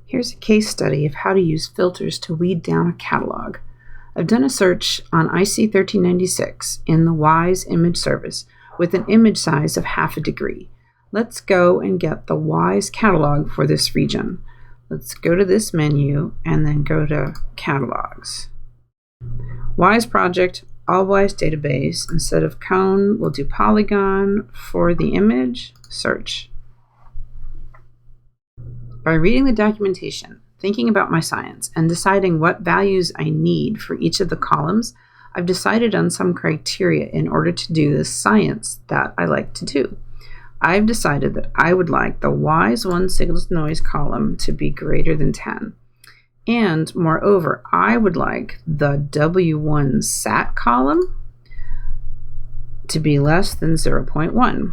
Here's a case study of how to use filters to weed down a catalog. I've done a search on IC 1396 in the WISE image service with an image size of 0.5 degree. Let's go and get the WISE catalog for this region. Let's go to this menu and then go to Catalogs. WISE project, all WISE database. Instead of cone, we'll do polygon for the image. Search. By reading the documentation, thinking about my science, and deciding what values I need for each of the columns, I've decided on some criteria in order to do the science that I like to do. I've decided that I would like the WISE1 signal-to-noise column to be greater than 10. And moreover, I would like the W1 SAT column to be less than 0.1.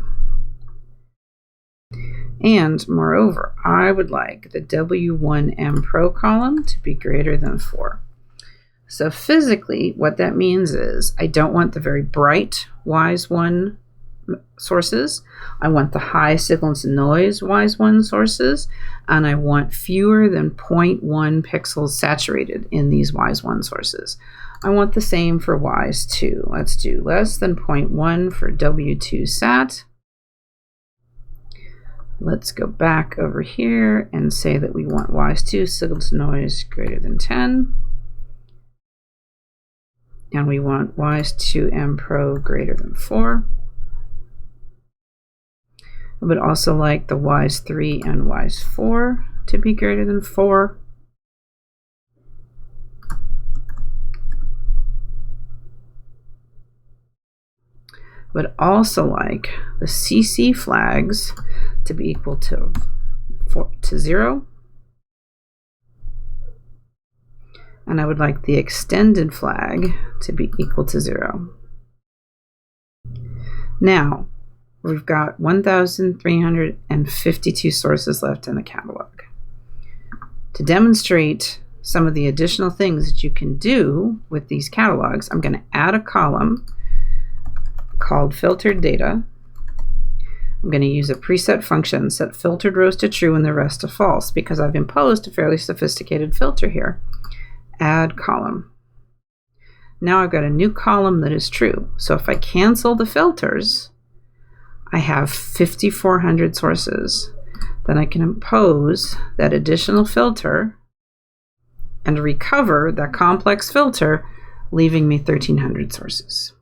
And moreover, I would like the W1M Pro column to be greater than 4. So physically, what that means is I don't want the very bright WISE1 sources. I want the high signal to noise WISE1 sources, and I want fewer than 0.1 pixels saturated in these WISE1 sources. I want the same for WISE2. Let's do less than 0.1 for W2 SAT. Let's go back over here and say that we want WISE2 signal to noise greater than 10. And we want WISE2M Pro greater than 4. I would also like the WISE3 and WISE4 to be greater than 4. Would also like the CC flags to be equal to 0. And I would like the extended flag to be equal to 0. Now, we've got 1,352 sources left in the catalog. To demonstrate some of the additional things that you can do with these catalogs, I'm going to add a column called filtered data. I'm going to use a preset function, set filtered rows to true and the rest to false, because I've imposed a fairly sophisticated filter here. Add column. Now I've got a new column that is true. So if I cancel the filters, I have 5,400 sources. Then I can impose that additional filter and recover that complex filter, leaving me 1,300 sources.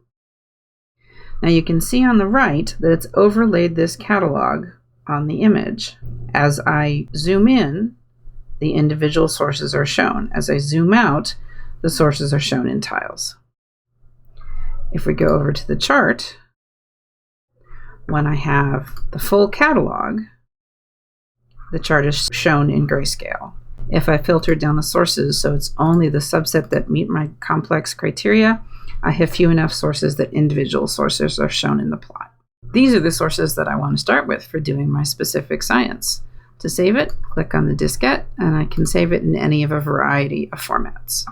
Now you can see on the right that it's overlaid this catalog on the image. As I zoom in, the individual sources are shown. As I zoom out, the sources are shown in tiles. If we go over to the chart, when I have the full catalog, the chart is shown in grayscale. If I filter down the sources so it's only the subset that meet my complex criteria, I have few enough sources that individual sources are shown in the plot. These are the sources that I want to start with for doing my specific science. To save it, click on the diskette, and I can save it in any of a variety of formats.